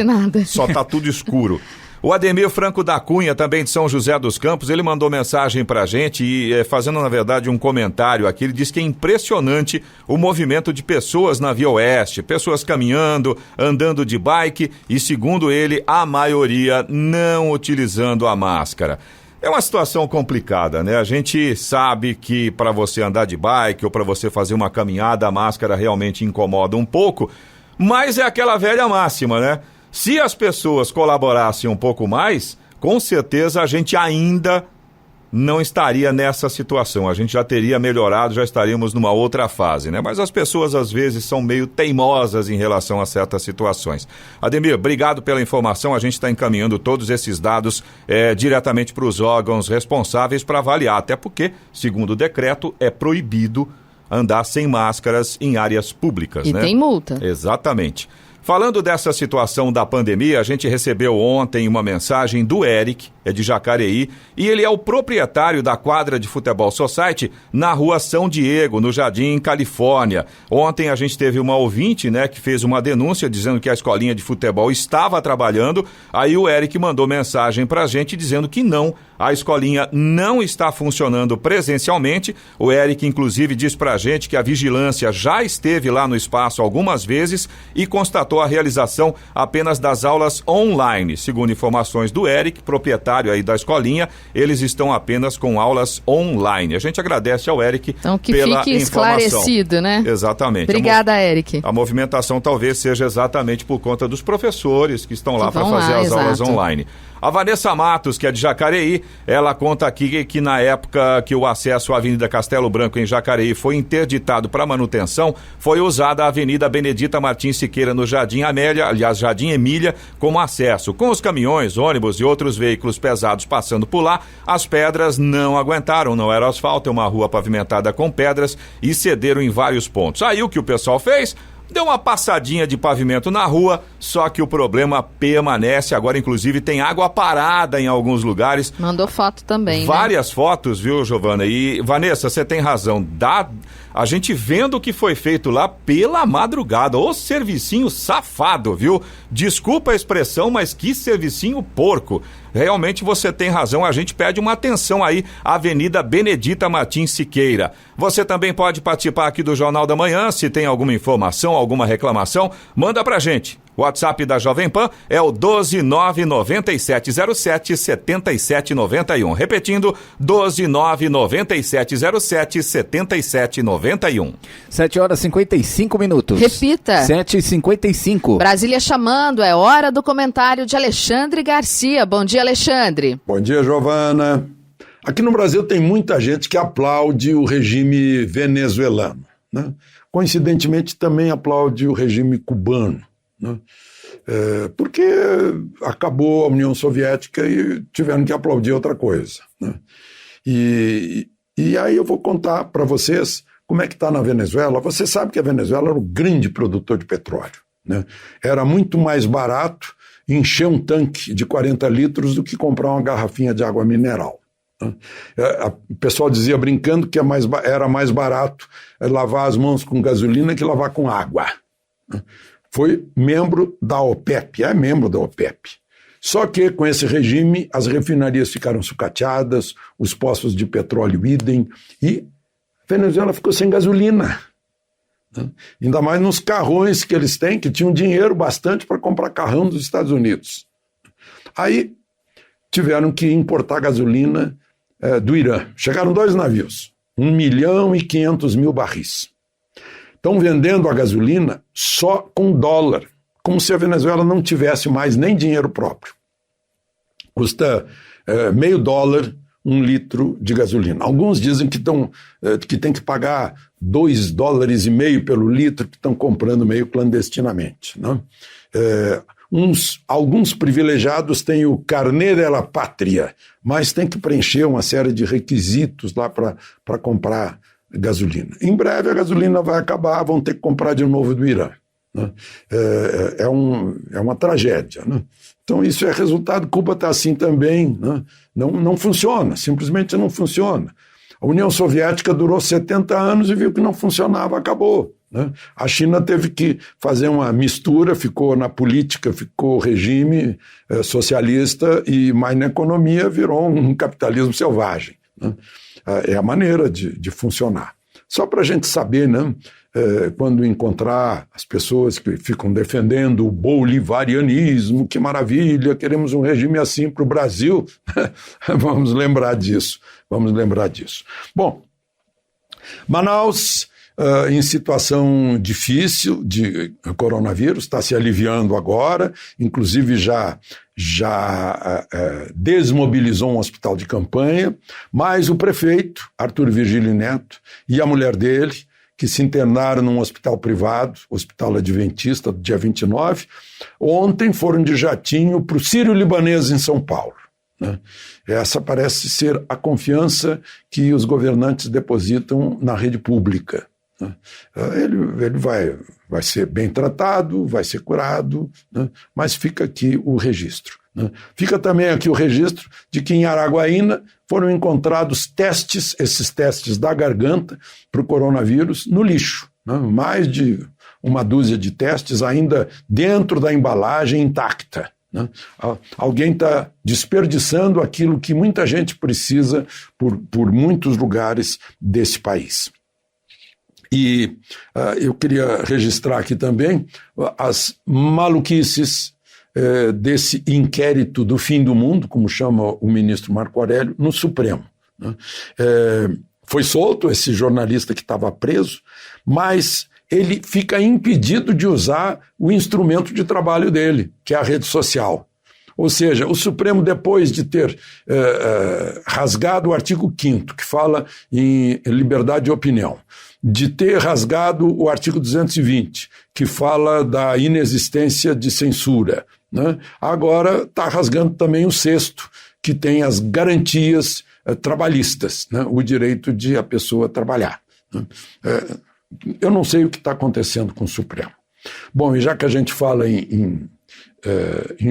só tá tudo escuro. O Ademir Franco da Cunha, também de São José dos Campos, ele mandou mensagem pra gente e fazendo, na verdade, um comentário aqui. Ele diz que é impressionante o movimento de pessoas na Via Oeste, pessoas caminhando, andando de bike e, segundo ele, a maioria não utilizando a máscara. É uma situação complicada, né? A gente sabe que para você andar de bike ou para você fazer uma caminhada, a máscara realmente incomoda um pouco, mas é aquela velha máxima, né? Se as pessoas colaborassem um pouco mais, com certeza a gente ainda não estaria nessa situação. A gente já teria melhorado, já estaríamos numa outra fase, né? Mas as pessoas às vezes são meio teimosas em relação a certas situações. Ademir, obrigado pela informação. A gente está encaminhando todos esses dados diretamente para os órgãos responsáveis para avaliar, até porque, segundo o decreto, é proibido andar sem máscaras em áreas públicas, e né? Tem multa. Exatamente. Falando dessa situação da pandemia, a gente recebeu ontem uma mensagem do Eric, é de Jacareí, e ele é o proprietário da quadra de Futebol Society na rua São Diego, no Jardim Califórnia. Ontem a gente teve uma ouvinte, né, que fez uma denúncia dizendo que a escolinha de futebol estava trabalhando, aí o Eric mandou mensagem pra gente dizendo que não, a escolinha não está funcionando presencialmente. O Eric, inclusive, diz pra gente que a vigilância já esteve lá no espaço algumas vezes e constatou a realização apenas das aulas online. Segundo informações do Eric, proprietário aí da escolinha, eles estão apenas com aulas online. A gente agradece ao Eric então, que pela fique informação. Esclarecido, né? Exatamente. Obrigada, Eric. A movimentação talvez seja exatamente por conta dos professores que estão lá para fazer as aulas online. A Vanessa Matos, que é de Jacareí, ela conta aqui que na época que o acesso à Avenida Castelo Branco em Jacareí foi interditado para manutenção, foi usada a Avenida Benedita Martins Siqueira no Jardim Amélia, aliás, Jardim Emília, como acesso. Com os caminhões, ônibus e outros veículos pesados passando por lá, as pedras não aguentaram, não era asfalto, é uma rua pavimentada com pedras e cederam em vários pontos. Aí o que o pessoal fez? Deu uma passadinha de pavimento na rua, só que o problema permanece. Agora, inclusive, tem água parada em alguns lugares. Mandou foto também, várias fotos, viu, Giovana? E, Vanessa, você tem razão. A gente vendo o que foi feito lá pela madrugada. Ô servicinho safado, viu? Desculpa a expressão, mas que servicinho porco. Realmente você tem razão, a gente pede uma atenção aí, Avenida Benedita Martins Siqueira. Você também pode participar aqui do Jornal da Manhã, se tem alguma informação, alguma reclamação, manda pra gente. O WhatsApp da Jovem Pan é o 12997077791. Repetindo, 12997077791. 7h55. Repita. 7h55. Brasília chamando, é hora do comentário de Alexandre Garcia. Bom dia, Alexandre. Bom dia, Giovana. Aqui no Brasil tem muita gente que aplaude o regime venezuelano, né? Coincidentemente também aplaude o regime cubano, né? Porque acabou a União Soviética e tiveram que aplaudir outra coisa, né? E aí eu vou contar para vocês como é que está na Venezuela. Você sabe que a Venezuela era um grande produtor de petróleo, né? Era muito mais barato encher um tanque de 40 litros do que comprar uma garrafinha de água mineral. O pessoal dizia brincando que era mais barato lavar as mãos com gasolina que lavar com água. Foi membro da OPEP, é membro da OPEP. Só que com esse regime as refinarias ficaram sucateadas, os poços de petróleo idem, e a Venezuela ficou sem gasolina. Ainda mais nos carrões que eles têm, que tinham dinheiro bastante para comprar carrão dos Estados Unidos. Aí tiveram que importar gasolina do Irã. Chegaram 2 navios, 1.500.000 barris. estão vendendo a gasolina só com dólar, como se a Venezuela não tivesse mais nem dinheiro próprio. Custa $0,5 1 litro de gasolina. Alguns dizem que tem que pagar $2,5 pelo litro, que estão comprando meio clandestinamente, né? Alguns privilegiados têm o carnê della pátria, mas tem que preencher uma série de requisitos lá para comprar gasolina. Em breve a gasolina vai acabar, vão ter que comprar de novo do Irã, né? É uma tragédia, né? Então isso é resultado, Cuba está assim também, né? Não funciona, simplesmente não funciona. A União Soviética durou 70 anos e viu que não funcionava, acabou, né? A China teve que fazer uma mistura, ficou na política, ficou regime socialista, mas na economia virou um capitalismo selvagem, né? É a maneira de funcionar. Só para a gente saber, né? Quando encontrar as pessoas que ficam defendendo o bolivarianismo, que maravilha, queremos um regime assim para o Brasil, vamos lembrar disso. Bom, Manaus, em situação difícil de coronavírus, está se aliviando agora, inclusive já desmobilizou um hospital de campanha, mas o prefeito, Arthur Virgílio Neto, e a mulher dele, que se internaram num hospital privado, Hospital Adventista, do dia 29, ontem foram de jatinho para o Sírio-Libanês em São Paulo, né? Essa parece ser a confiança que os governantes depositam na rede pública, né? Ele vai ser bem tratado, vai ser curado, né? Mas fica aqui o registro, né? Fica também aqui o registro de que em Araguaína foram encontrados esses testes da garganta para o coronavírus no lixo, né? Mais de uma dúzia de testes ainda dentro da embalagem intacta, né? Alguém está desperdiçando aquilo que muita gente precisa por muitos lugares desse país. E eu queria registrar aqui também as maluquices desse inquérito do fim do mundo, como chama o ministro Marco Aurélio, no Supremo, né? Foi solto esse jornalista que estava preso, mas ele fica impedido de usar o instrumento de trabalho dele, que é a rede social. Ou seja, o Supremo, depois de ter rasgado o artigo 5º, que fala em liberdade de opinião, de ter rasgado o artigo 220, que fala da inexistência de censura, né? Agora está rasgando também o 6º, que tem as garantias trabalhistas, né? O direito de a pessoa trabalhar, né? Eu não sei o que está acontecendo com o Supremo. Bom, e já que a gente fala em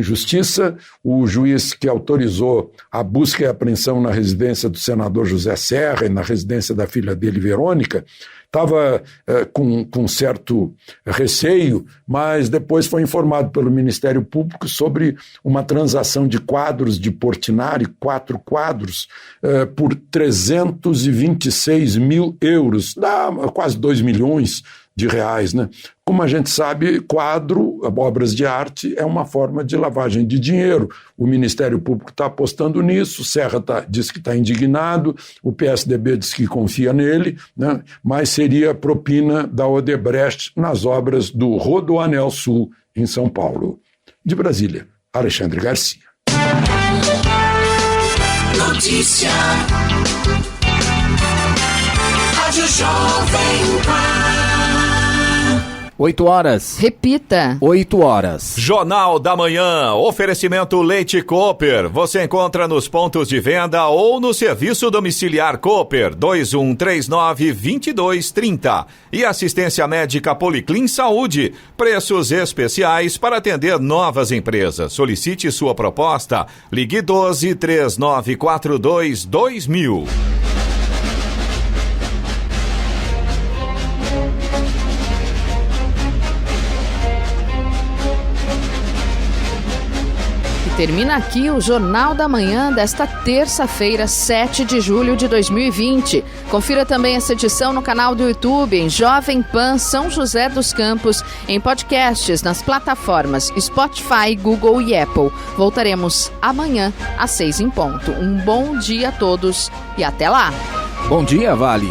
justiça, o juiz que autorizou a busca e apreensão na residência do senador José Serra e na residência da filha dele, Verônica, estava com certo receio, mas depois foi informado pelo Ministério Público sobre uma transação de quadros de Portinari, 4 quadros, por 326 mil euros, dá quase 2 milhões de reais, né? Como a gente sabe, quadro, obras de arte, é uma forma de lavagem de dinheiro. O Ministério Público está apostando nisso, Serra diz que está indignado, o PSDB diz que confia nele, né? Mas seria propina da Odebrecht nas obras do Rodoanel Sul, em São Paulo. De Brasília, Alexandre Garcia. Notícia. Rádio Jovem Pan. 8 horas. Repita. 8 horas. Jornal da Manhã. Oferecimento Leite Cooper. Você encontra nos pontos de venda ou no serviço domiciliar Cooper 2139-2230. E assistência médica Policlin Saúde. Preços especiais para atender novas empresas. Solicite sua proposta. Ligue 12-3942-2000. Termina aqui o Jornal da Manhã desta terça-feira, 7 de julho de 2020. Confira também essa edição no canal do YouTube, em Jovem Pan São José dos Campos, em podcasts nas plataformas Spotify, Google e Apple. Voltaremos amanhã, às 6 em ponto. Um bom dia a todos e até lá. Bom dia, Vale.